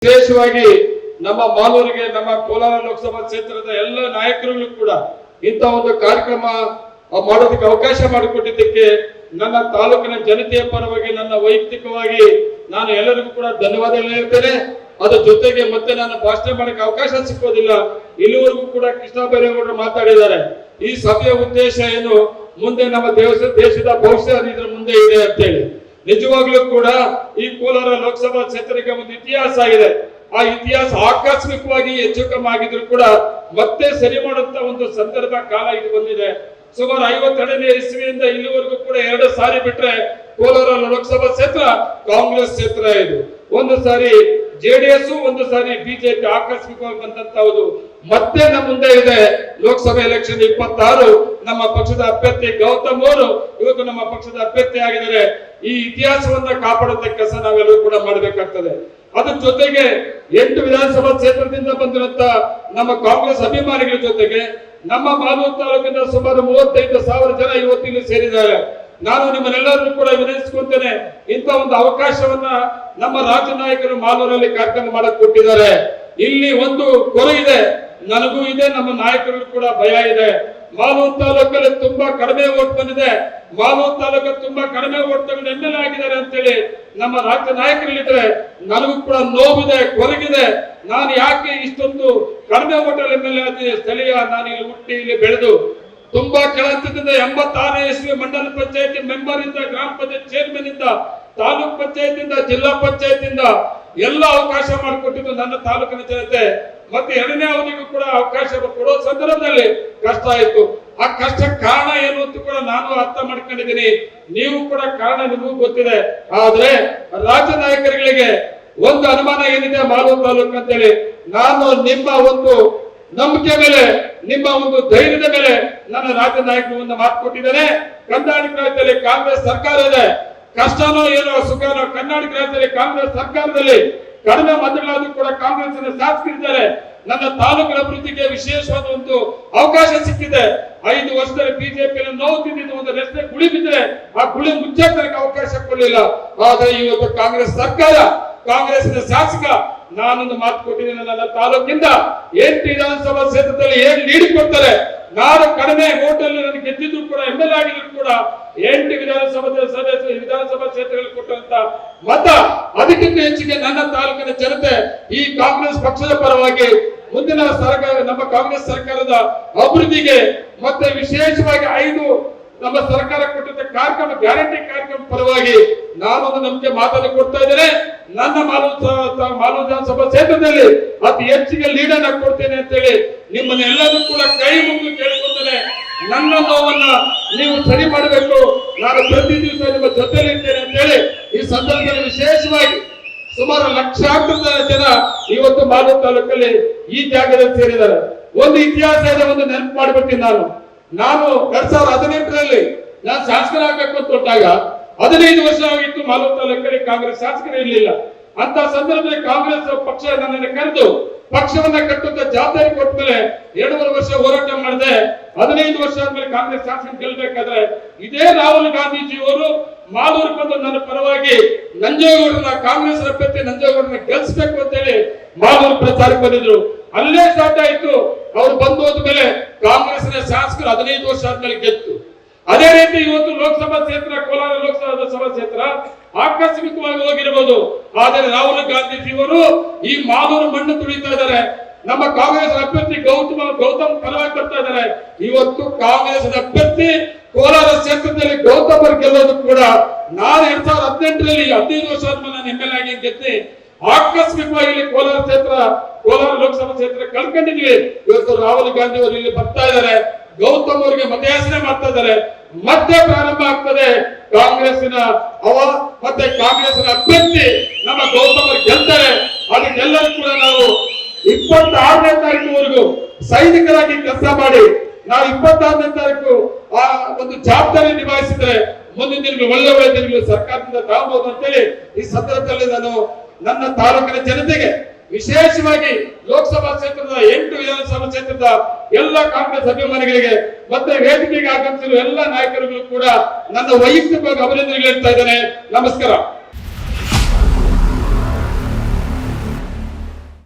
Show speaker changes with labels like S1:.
S1: ವಿಶೇಷವಾಗಿ ನಮ್ಮ ಮಾಲೂರಿಗೆ ನಮ್ಮ ಕೋಲಾರ ಲೋಕಸಭಾ ಕ್ಷೇತ್ರದ ಎಲ್ಲ ನಾಯಕರಿಗೂ ಕೂಡ ಇಂಥ ಒಂದು ಕಾರ್ಯಕ್ರಮ ಮಾಡೋದಕ್ಕೆ ಅವಕಾಶ ಮಾಡಿಕೊಟ್ಟಿದ್ದಕ್ಕೆ ನನ್ನ ತಾಲೂಕಿನ ಜನತೆಯ ಪರವಾಗಿ ನನ್ನ ವೈಯಕ್ತಿಕವಾಗಿ ನಾನು ಎಲ್ಲರಿಗೂ ಕೂಡ ಧನ್ಯವಾದಗಳು ಹೇಳ್ತೇನೆ. ಅದರ ಜೊತೆಗೆ ಮತ್ತೆ ನನ್ನ ಭಾಷಣ ಮಾಡಕ್ಕೆ ಅವಕಾಶ ಸಿಕ್ಕೋದಿಲ್ಲ. ಇಲ್ಲಿವರೆಗೂ ಕೂಡ ಕೃಷ್ಣ ಬೈರೇಗೌಡರು ಮಾತಾಡಿದ್ದಾರೆ. ಈ ಸಭೆಯ ಉದ್ದೇಶ ಏನು, ಮುಂದೆ ನಮ್ಮ ದೇಶದ ಭವಿಷ್ಯ ಇದ್ರ ಮುಂದೆ ಇದೆ ಅಂತೇಳಿ. ನಿಜವಾಗ್ಲೂ ಕೂಡ ಈ ಕೋಲಾರ ಲೋಕಸಭಾ ಕ್ಷೇತ್ರಕ್ಕೆ ಒಂದು ಇತಿಹಾಸ ಇದೆ. ಆ ಇತಿಹಾಸ ಆಕಸ್ಮಿಕವಾಗಿ ಹೆಚ್ಚು ಕಮ್ಮಿ ಆಗಿದ್ರು ಕೂಡ ಮತ್ತೆ ಸರಿ ಮಾಡುವಂತ ಒಂದು ಸಂದರ್ಭ ಕಾಲ ಇದು ಬಂದಿದೆ. ಸುಮಾರು 52ನೇ ಇಸ್ವಿಯಿಂದ ಇಲ್ಲಿವರೆಗೂ ಕೂಡ 2 ಸಾರಿ ಬಿಟ್ರೆ ಕೋಲಾರ ಲೋಕಸಭಾ ಕ್ಷೇತ್ರ ಕಾಂಗ್ರೆಸ್ ಕ್ಷೇತ್ರ ಇದು. ಒಂದು ಸಾರಿ ಜೆಡಿಎಸ್, ಒಂದು ಸಾರಿ ಬಿಜೆಪಿ ಆಕಸ್ಮಿಕವಾಗಿ ಬಂದಂತಹದ್ದು. ಮತ್ತೆ ನಮ್ಮ ಮುಂದೆ ಇದೆ ಲೋಕಸಭೆ ಎಲೆಕ್ಷನ್ 26. ನಮ್ಮ ಪಕ್ಷದ ಅಭ್ಯರ್ಥಿ ಗೌತಮ್ ಅವರು ಇವತ್ತು ನಮ್ಮ ಪಕ್ಷದ ಅಭ್ಯರ್ಥಿ ಆಗಿದ್ದಾರೆ. ಈ ಇತಿಹಾಸವನ್ನ ಕಾಪಾಡುವಂತ ಕೆಲಸ ನಾವೆಲ್ಲರೂ ಕೂಡ ಮಾಡಬೇಕಾಗ್ತದೆ. ಅದ್ರ ಜೊತೆಗೆ 8 ವಿಧಾನಸಭಾ ಕ್ಷೇತ್ರದಿಂದ ಬಂದಿರುವಂತ ನಮ್ಮ ಕಾಂಗ್ರೆಸ್ ಅಭಿಮಾನಿಗಳ ಜೊತೆಗೆ ನಮ್ಮ ಮಾಲೂರು ತಾಲೂಕಿನ ಸುಮಾರು 35,000 ಜನ ಇವತ್ತು ಇಲ್ಲಿ ಸೇರಿದ್ದಾರೆ. ನಾನು ನಿಮ್ಮನ್ನೆಲ್ಲರೂ ಕೂಡ ವಿನಂತಿಸಿಕೊಳ್ತೇನೆ, ಇಂಥ ಒಂದು ಅವಕಾಶವನ್ನ ನಮ್ಮ ರಾಜ್ಯ ನಾಯಕರು ಮಾಲೂರಲ್ಲಿ ಕಾರ್ಯಕ್ರಮ ಮಾಡಕ್ ಕೊಟ್ಟಿದ್ದಾರೆ. ಇಲ್ಲಿ ಒಂದು ಕೊರೆ ಇದೆ, ನನಗೂ ಇದೆ, ನಮ್ಮ ನಾಯಕರಿಗೂ ಕೂಡ ಭಯ ಇದೆ. ಮಾಲೂರು ತಾಲೂಕಲ್ಲಿ ತುಂಬಾ ಕಡಿಮೆ ಓಟ್ ಬಂದಿದೆ. ಮಾಲೂರು ತಾಲೂಕು ತುಂಬಾ ಕಡಿಮೆ ಓಟ್ ತಗೊಂಡು MLA ಆಗಿದ್ದಾರೆ ಅಂತೇಳಿ ನಮ್ಮ ರಾಜ್ಯ ನಾಯಕರಲ್ಲಿದ್ರೆ ನನಗೂ ಕೂಡ ನೋವಿದೆ, ಕೊರಗಿದೆ. ನಾನು ಯಾಕೆ ಇಷ್ಟೊಂದು ಕಡಿಮೆ ಓಟಲ್ಲಿ MLA ಆಗಿದೆ? ಸ್ಥಳೀಯ, ನಾನು ಇಲ್ಲಿ ಹುಟ್ಟಿ ಇಲ್ಲಿ ಬೆಳೆದು ತುಂಬಾ ಕೆಳಹಂತದಿಂದ 86ನೇ ಇಸ್ವಿ ಮಂಡಲ ಪಂಚಾಯತಿ ಮೆಂಬರ್ ಇಂದ, ಗ್ರಾಮ ಪಂಚಾಯತ್ ಚೇರ್ಮನ್ ಇಂದ, ತಾಲೂಕ್ ಪಂಚಾಯತ್ ಇಂದ, ಜಿಲ್ಲಾ ಪಂಚಾಯತ್ ಇಂದ ಎಲ್ಲ ಅವಕಾಶ ಮಾಡಿಕೊಟ್ಟಿದ್ದು ನನ್ನ ತಾಲೂಕಿನ ಜನತೆ. ಮತ್ತೆ 2ನೇ ಅವಧಿಗೂ ಕೂಡ ಅವಕಾಶ ಕೊಡೋ ಸಂದರ್ಭದಲ್ಲಿ ಕಷ್ಟ ಆಯ್ತು. ಆ ಕಷ್ಟ ಕಾರಣ ಏನು ಅಂತ ಕೂಡ ನಾನು ಅರ್ಥ ಮಾಡ್ಕೊಂಡಿದ್ದೀನಿ. ನೀವು ಕೂಡ ಕಾರಣ ನಿಮಗೂ ಗೊತ್ತಿದೆ. ಆದ್ರೆ ರಾಜ್ಯ ನಾಯಕರುಗಳಿಗೆ ಒಂದು ಅನುಮಾನ ಏನಿದೆ ಮಾಲೂರು ತಾಲೂಕು ಅಂತೇಳಿ, ನಾನು ನಿಮ್ಮ ಒಂದು ನಂಬಿಕೆ ಮೇಲೆ, ನಿಮ್ಮ ಒಂದು ಧೈರ್ಯದ ಮೇಲೆ ನನ್ನ ರಾಜ್ಯ ನಾಯಕರು ಒಂದು ಮಾತು ಕೊಟ್ಟಿದ್ದೇನೆ. ಕರ್ನಾಟಕ ರಾಜ್ಯದಲ್ಲಿ ಕಾಂಗ್ರೆಸ್ ಸರ್ಕಾರ ಇದೆ. ಕಷ್ಟನೋ ಏನೋ ಸುಖನೋ, ಕರ್ನಾಟಕ ರಾಜ್ಯದಲ್ಲಿ ಕಾಂಗ್ರೆಸ್ ಸರ್ಕಾರದಲ್ಲಿ ಕಡಿಮೆ ಮತಗಳಾದ್ರೂ ಕೂಡ ಕಾಂಗ್ರೆಸ್ ಶಾಸಕರಿದ್ದಾರೆ. ನನ್ನ ತಾಲೂಕಿನ ಅಭಿವೃದ್ಧಿಗೆ ವಿಶೇಷವಾದ ಒಂದು ಅವಕಾಶ ಸಿಕ್ಕಿದೆ. 5 ವರ್ಷದಲ್ಲಿ ಬಿಜೆಪಿ ನೋವು ತಿಂದಿದ್ದು ಒಂದು ರಸ್ತೆ ಗುಳಿ ಬಿದ್ದರೆ ಆ ಗುಳಿ ಮುಚ್ಚಾಕಕ್ಕೆ ಅವಕಾಶ ಕೊಡಲಿಲ್ಲ. ಆದ್ರೆ ಇವತ್ತು ಕಾಂಗ್ರೆಸ್ ಸರ್ಕಾರ, ಕಾಂಗ್ರೆಸ್ನ ಶಾಸಕ, ನಾನೊಂದು ಮಾತು ಕೊಟ್ಟಿದ್ದೇನೆ, ನನ್ನ ತಾಲೂಕಿಂದ 8 ವಿಧಾನಸಭಾ ಕ್ಷೇತ್ರದಲ್ಲಿ ಏನ್ ಲೀಡ್ ಕೊಡ್ತಾರೆ. ನಾನು ಕಡಿಮೆ ಓಟಲ್ಲಿ ನನಗೆ ಗೆದ್ದಿದ್ರು ಕೂಡ, MLA ಆಗಿದ್ರು ಕೂಡ 8 ವಿಧಾನಸಭಾ ಕ್ಷೇತ್ರಗಳಲ್ಲಿ ಕೊಟ್ಟಂತ ಮತ ಅದಕ್ಕಿಂತ ಹೆಚ್ಚಿಗೆ ನನ್ನ ತಾಲೂಕಿನ ಜನತೆ ಈ ಕಾಂಗ್ರೆಸ್ ಪಕ್ಷದ ಪರವಾಗಿ ಮುಂದಿನ ಸರ್ಕಾರ, ನಮ್ಮ ಕಾಂಗ್ರೆಸ್ ಸರ್ಕಾರದ ಅಭಿವೃದ್ಧಿಗೆ ಮತ್ತೆ ವಿಶೇಷವಾಗಿ 5 ನಮ್ಮ ಸರ್ಕಾರ ಕೊಟ್ಟಂತ ಕಾರ್ಯಕ್ರಮ, ಗ್ಯಾರಂಟಿ ಕಾರ್ಯಕ್ರಮ ಪರವಾಗಿ ನಾನೊಂದು ನಂಬಿಕೆ ಮಾತನ್ನು ಕೊಡ್ತಾ ಇದ್ದೇನೆ. ನನ್ನ ಮಾಲೂರು ವಿಧಾನಸಭಾ ಕ್ಷೇತ್ರದಲ್ಲಿ ಅತಿ ಹೆಚ್ಚಿಗೆ ಲೀಡ್ ಅನ್ನ ಕೊಡ್ತೇನೆ ಅಂತೇಳಿ ನಿಮ್ಮನ್ನೆಲ್ಲರೂ ಕೂಡ ಕೈ ಮುಗಿದು ಕೇಳಿಕೊಂಡೇನೆ. ನನ್ನ ನೋವನ್ನ ನೀವು ಸರಿ ಮಾಡಬೇಕು, ನಾನು ಪ್ರತಿ ದಿವಸ ನಿಮ್ಮ ಜೊತೆಲಿ ಇರ್ತೇನೆ ಅಂತೇಳಿ ಈ ಸಂದರ್ಭದಲ್ಲಿ ವಿಶೇಷವಾಗಿ ಸುಮಾರು ಲಕ್ಷಾಂತರ ಜನ ಇವತ್ತು ಮಾಲೂರು ತಾಲೂಕಲ್ಲಿ ಈ ಜಾಗದಲ್ಲಿ ಸೇರಿದ್ದಾರೆ. ಒಂದು ಇತಿಹಾಸ ಇದೆ, ಒಂದು ನೆನಪು ಮಾಡ್ಬಿಡ್ತೀನಿ. ನಾನು 2018ರಲ್ಲಿ ನಾನು ಶಾಸಕರಾಗಬೇಕು ಅಂತ ಹೊರಟಾಗ 15 ವರ್ಷ ಆಗಿತ್ತು ಮಾಲೂರು ತಾಲೂಕಲ್ಲಿ ಕಾಂಗ್ರೆಸ್ ಶಾಸಕರು ಇರಲಿಲ್ಲ. ಅಂತ ಸಂದರ್ಭದಲ್ಲಿ ಕಾಂಗ್ರೆಸ್ ಪಕ್ಷ ನನ್ನನ್ನು ಕರೆದು ಪಕ್ಷವನ್ನ ಕಟ್ಟುವಂತ ಜವಾಬ್ದಾರಿ ಕೊಟ್ಟ ಮೇಲೆ 2.5 ವರ್ಷ ಹೋರಾಟ ಮಾಡಿದೆ. 15 ವರ್ಷ ಆದ್ಮೇಲೆ ಕಾಂಗ್ರೆಸ್ ಶಾಸಕ ಗೆಲ್ಬೇಕಾದ್ರೆ ಇದೇ ರಾಹುಲ್ ಗಾಂಧೀಜಿಯವರು ಮಾಲೂರು ಬಂದು ನನ್ನ ಪರವಾಗಿ ನಂಜೇಗೌಡರನ್ನ, ಕಾಂಗ್ರೆಸ್ ಅಭ್ಯರ್ಥಿ ನಂಜೇಗೌಡರನ್ನ ಗೆಲ್ಲಿಸಬೇಕು ಅಂತ ಹೇಳಿ ಮಾಲೂರು ಪ್ರಚಾರಕ್ಕೆ ಬಂದಿದ್ರು. ಅಲ್ಲೇ ಸ್ಟಾರ್ಟ್ ಆಯ್ತು. ಅವ್ರು ಬಂದು ಹೋದ್ಮೇಲೆ ಕಾಂಗ್ರೆಸ್ನ ಶಾಸಕರು 15 ವರ್ಷ ಆದ್ಮೇಲೆ ಗೆದ್ದು. ಅದೇ ರೀತಿ ಇವತ್ತು ಲೋಕಸಭಾ ಕ್ಷೇತ್ರ, ಕೋಲಾರ ಲೋಕಸಭಾ ಕ್ಷೇತ್ರ ಆಕಸ್ಮಿಕವಾಗಿ ಹೋಗಿರಬಹುದು. ಆದರೆ ರಾಹುಲ್ ಗಾಂಧೀಜಿಯವರು ಈ ಮಾಲೂರು ಮಣ್ಣು ತುಳಿತಾ ಇದ್ದಾರೆ. ನಮ್ಮ ಕಾಂಗ್ರೆಸ್ ಅಭ್ಯರ್ಥಿ ಗೌತಮ್ ಪರವಾಗಿ ಬರ್ತಾ ಇದ್ದಾರೆ. ಇವತ್ತು ಕಾಂಗ್ರೆಸ್ ಅಭ್ಯರ್ಥಿ ಕೋಲಾರ ಕ್ಷೇತ್ರದಲ್ಲಿ ಗೌತಮ್ ಅವರು ಗೆಲ್ಲೋದು ಕೂಡ ನಾನು 2018ರಲ್ಲಿ 15 ವರ್ಷ ಆದ್ಮೇಲೆ ನಾನು MLA ಆಗಿ ಗೆದ್ದೆ. ಆಕಸ್ಮಿಕವಾಗಿ ಇಲ್ಲಿ ಕೋಲಾರ ಲೋಕಸಭಾ ಕ್ಷೇತ್ರ ಕಳ್ಕೊಂಡಿದ್ವಿ. ಇವತ್ತು ರಾಹುಲ್ ಗಾಂಧಿ ಅವರು ಇಲ್ಲಿ ಬರ್ತಾ ಇದ್ದಾರೆ. ಗೌತಮ್ ಅವರಿಗೆ ಮತಯಾಚನೆ ಮಾಡ್ತಾ ಇದ್ದಾರೆ. ಮತ್ತೆ ಪ್ರಾರಂಭ ಆಗ್ತದೆ ಕಾಂಗ್ರೆಸ್ಸಿನ ಮತ್ತೆ ಕಾಂಗ್ರೆಸ್ನ ಅಭ್ಯರ್ಥಿ ನಮ್ಮ ಗೌತಮ್ ಅವರು ಗೆಲ್ತಾರೆ. ಅದಕ್ಕೆಲ್ಲರೂ ಕೂಡ ನಾವು 26ನೇ ತಾರೀಕುವರೆಗೂ ಸೈನಿಕರಾಗಿ ಕೆಲಸ ಮಾಡಿ ನಾವು 26ನೇ ತಾರೀಕು ಆ ಒಂದು ಜವಾಬ್ದಾರಿ ನಿಭಾಯಿಸಿದ್ರೆ ಮುಂದಿನ ದಿನಗಳು ಒಳ್ಳೆ ದಿನಗಳು ಸರ್ಕಾರದಿಂದ ತಗೊಬಹುದು ಅಂತೇಳಿ ಈ ಸಂದರ್ಭದಲ್ಲಿ ನಾನು ನನ್ನ ತಾಲೂಕಿನ ಜನತೆಗೆ, ವಿಶೇಷವಾಗಿ ಲೋಕಸಭಾ ಕ್ಷೇತ್ರದ 8 ವಿಧಾನಸಭಾ ಕ್ಷೇತ್ರದ ಎಲ್ಲ ಕಾಂಗ್ರೆಸ್ ಅಭಿಮಾನಿಗಳಿಗೆ ಮತ್ತೆ ವೇದಿಕೆಗೆ ಆಗಮಿಸಿರುವ ಎಲ್ಲ ನಾಯಕರಿಗೂ ಕೂಡ ನನ್ನ ವೈಯಕ್ತಿಕವಾಗಿ ಅಭಿನಂದನೆಗಳು ಹೇಳ್ತಾ ಇದ್ದೇನೆ. ನಮಸ್ಕಾರ.